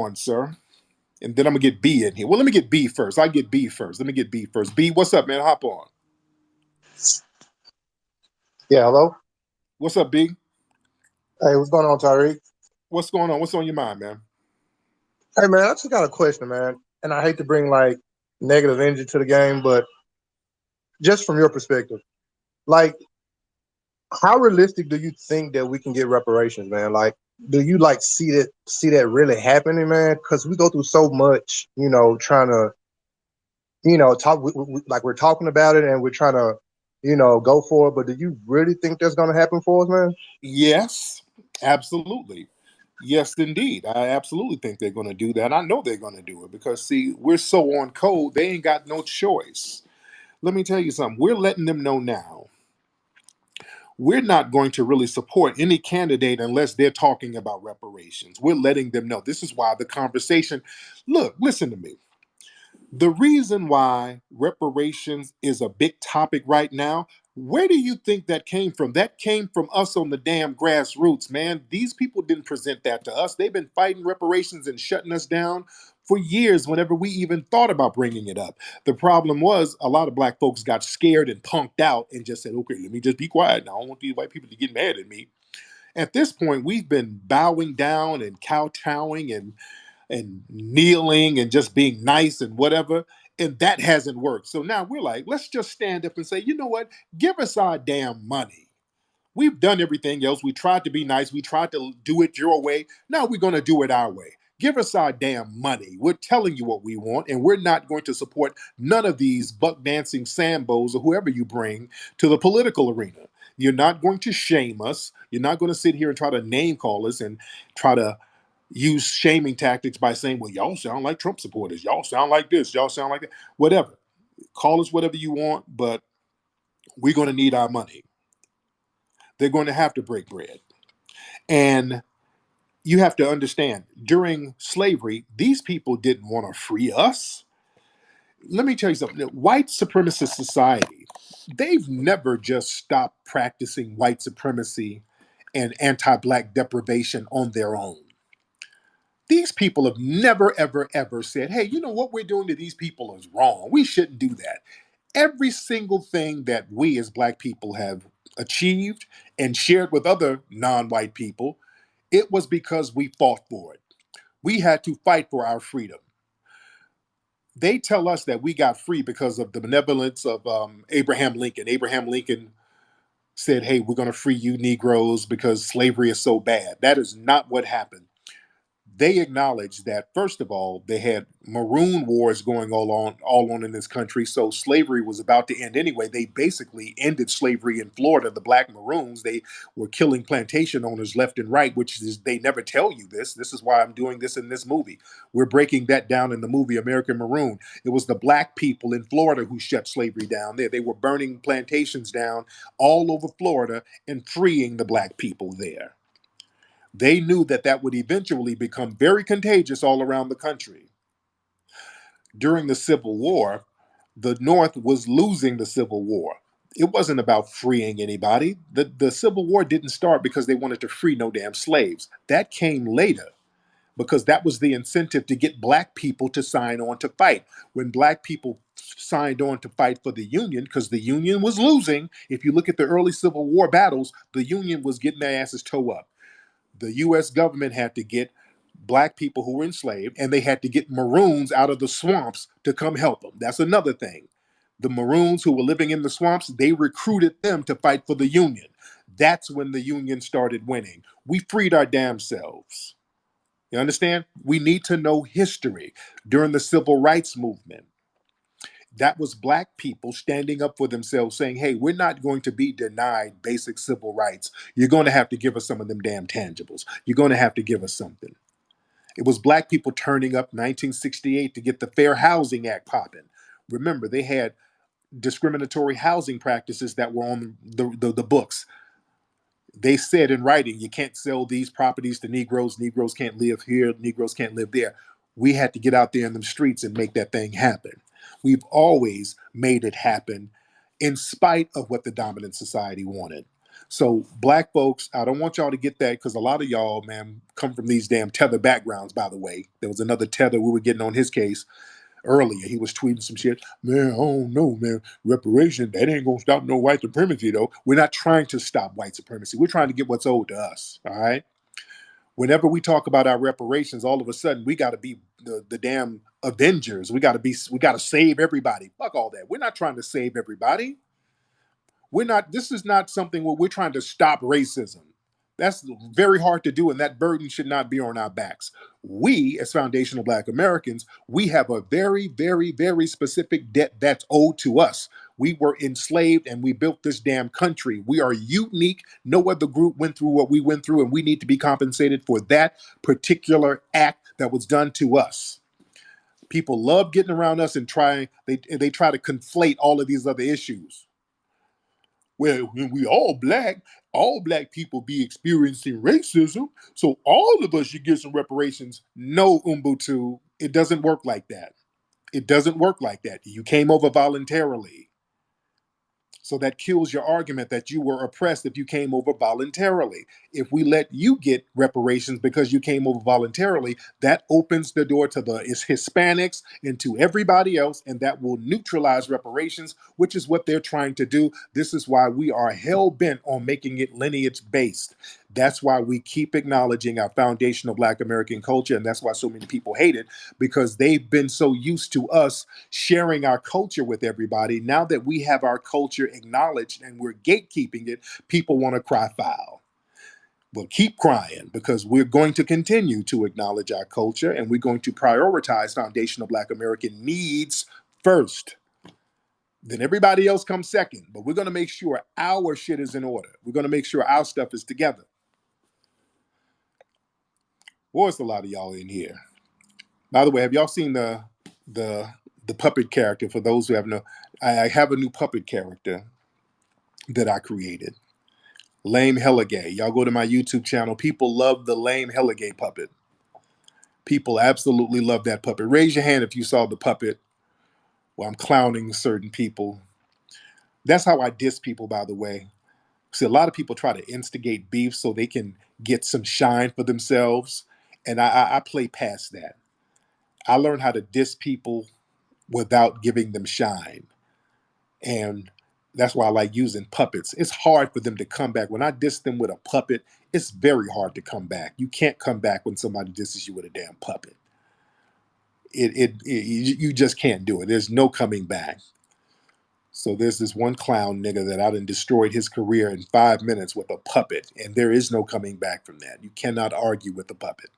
on, sir. And then I'm gonna get B in here. Well, let me get B first. I get B first. Let me get B first. B, what's up, man? Hop on. Yeah, hello. What's up, B? Hey, what's going on, Tyreek? What's going on? What's on your mind, man? Hey, man, I just got a question, man. And I hate to bring like negative energy to the game, but just from your perspective, like, how realistic do you think that we can get reparations, man? Like, do you like see that really happening, man? Because we go through so much, trying to, talk like we're talking about it and we're trying to, go for it. But do you really think that's going to happen for us, man? Yes, absolutely. Yes, indeed. I absolutely think they're going to do that. I know they're going to do it because, see, we're so on code, they ain't got no choice. Let me tell you something. We're letting them know now. We're not going to really support any candidate unless they're talking about reparations. We're letting them know. This is why the conversation, look, listen to me. The reason why reparations is a big topic right now, where do you think that came from? That came from us on the damn grassroots, man. These people didn't present that to us. They've been fighting reparations and shutting us down for years whenever we even thought about bringing it up. The problem was a lot of black folks got scared and punked out and just said, okay, let me just be quiet now. I don't want these white people to get mad at me. At this point, we've been bowing down and kowtowing and kneeling and just being nice and whatever. And that hasn't worked. So now we're like, let's just stand up and say, you know what? Give us our damn money. We've done everything else. We tried to be nice. We tried to do it your way. Now we're going to do it our way. Give us our damn money. We're telling you what we want, and we're not going to support none of these buck dancing Sambos or whoever you bring to the political arena. You're not going to shame us. You're not going to sit here and try to name call us and try to use shaming tactics by saying, well, y'all sound like Trump supporters. Y'all sound like this. Y'all sound like that. Whatever. Call us whatever you want, but we're going to need our money. They're going to have to break bread. And you have to understand, during slavery, these people didn't want to free us. Let me tell you something. White supremacist society, they've never just stopped practicing white supremacy and anti-black deprivation on their own. These people have never, ever, ever said, hey, you know what we're doing to these people is wrong. We shouldn't do that. Every single thing that we as black people have achieved and shared with other non-white people, it was because we fought for it. We had to fight for our freedom. They tell us that we got free because of the benevolence of Abraham Lincoln. Abraham Lincoln said, hey, we're going to free you Negroes because slavery is so bad. That is not what happened. They acknowledged that first of all they had maroon wars going all on in this country, so slavery was about to end anyway. They basically ended slavery in Florida. The black maroons, they were killing plantation owners left and right, which is, they never tell you this is why I'm doing this in this movie. We're breaking that down in the movie American Maroon. It was the black people in Florida who shut slavery down there. They were burning plantations down all over Florida and freeing the black people there. They knew that that would eventually become very contagious all around the country. During the Civil War, the North was losing the Civil War. It wasn't about freeing anybody. The Civil War didn't start because they wanted to free no damn slaves. That came later because that was the incentive to get black people to sign on to fight. When black people signed on to fight for the Union, because the Union was losing, if you look at the early Civil War battles, the Union was getting their asses toe up. The US government had to get black people who were enslaved and they had to get maroons out of the swamps to come help them. That's another thing. The maroons who were living in the swamps, they recruited them to fight for the Union. That's when the Union started winning. We freed our damn selves. You understand? We need to know history. During the civil rights movement, that was black people standing up for themselves saying, hey, we're not going to be denied basic civil rights. You're going to have to give us some of them damn tangibles. You're going to have to give us something. It was black people turning up 1968 to get the Fair Housing Act popping. Remember, they had discriminatory housing practices that were on the books. They said in writing, you can't sell these properties to Negroes. Negroes can't live here. Negroes can't live there. We had to get out there in the streets and make that thing happen. We've always made it happen in spite of what the dominant society wanted. So black folks, I don't want y'all to get that because a lot of y'all, man, come from these damn tether backgrounds, by the way. There was another tether we were getting on his case earlier. He was tweeting some shit. Man, I don't know, man. Reparation, that ain't gonna stop no white supremacy, though. We're not trying to stop white supremacy. We're trying to get what's owed to us. All right. Whenever we talk about our reparations, all of a sudden we got to be the damn Avengers. We got to save everybody. Fuck all that. We're not trying to save everybody. We're not, this is not something where we're trying to stop racism. That's very hard to do, and that burden should not be on our backs. We, as foundational Black Americans, we have a very, very, very specific debt that's owed to us. We were enslaved and we built this damn country. We are unique. No other group went through what we went through, and we need to be compensated for that particular act that was done to us. People love getting around us and they try to conflate all of these other issues. Well, when we all black people be experiencing racism, so all of us should get some reparations. No, Umbutu, it doesn't work like that. It doesn't work like that. You came over voluntarily. So that kills your argument that you were oppressed if you came over voluntarily. If we let you get reparations because you came over voluntarily, that opens the door to the Hispanics and to everybody else, and that will neutralize reparations, which is what they're trying to do. This is why we are hell bent on making it lineage based. That's why we keep acknowledging our foundational Black American culture, and that's why so many people hate it, because they've been so used to us sharing our culture with everybody. Now that we have our culture acknowledged and we're gatekeeping it, people want to cry foul. Well, keep crying, because we're going to continue to acknowledge our culture, and we're going to prioritize foundational Black American needs first. Then everybody else comes second, but we're going to make sure our shit is in order. We're going to make sure our stuff is together. What's a lot of y'all in here? By the way, have y'all seen the the puppet character? For those who have no, I have a new puppet character that I created. Lame Hella Gay. Y'all go to my YouTube channel. People love the Lame Hella Gay puppet. People absolutely love that puppet. Raise your hand if you saw the puppet where I'm clowning certain people. That's how I diss people, by the way. See, a lot of people try to instigate beef so they can get some shine for themselves. And I play past that. I learned how to diss people without giving them shine. And that's why I like using puppets. It's hard for them to come back. When I diss them with a puppet, it's very hard to come back. You can't come back when somebody disses you with a damn puppet. You just can't do it. There's no coming back. So there's this one clown nigga that I done destroyed his career in 5 minutes with a puppet, and there is no coming back from that. You cannot argue with the puppet.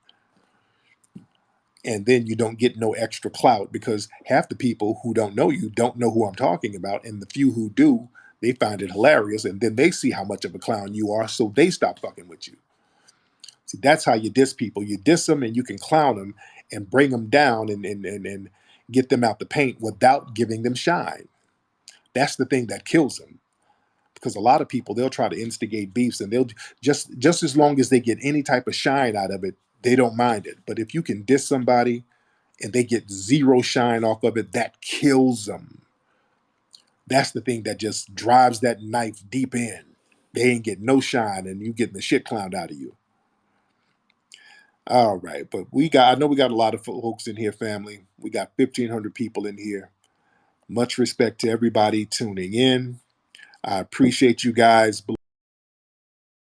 And then you don't get no extra clout, because half the people who don't know you don't know who I'm talking about, and the few who do, they find it hilarious, and then they see how much of a clown you are, so they stop fucking with you. See, that's how you diss people. You diss them and you can clown them and bring them down and get them out the paint without giving them shine. That's the thing that kills them. Because a lot of people, they'll try to instigate beefs, and they'll just as long as they get any type of shine out of it, they don't mind it. But if you can diss somebody and they get zero shine off of it, that kills them. That's the thing that just drives that knife deep in. They ain't get no shine, and you getting the shit clowned out of you. All right, but I know we got a lot of folks in here, family. We got 1,500 people in here. Much respect to everybody tuning in. I appreciate you guys.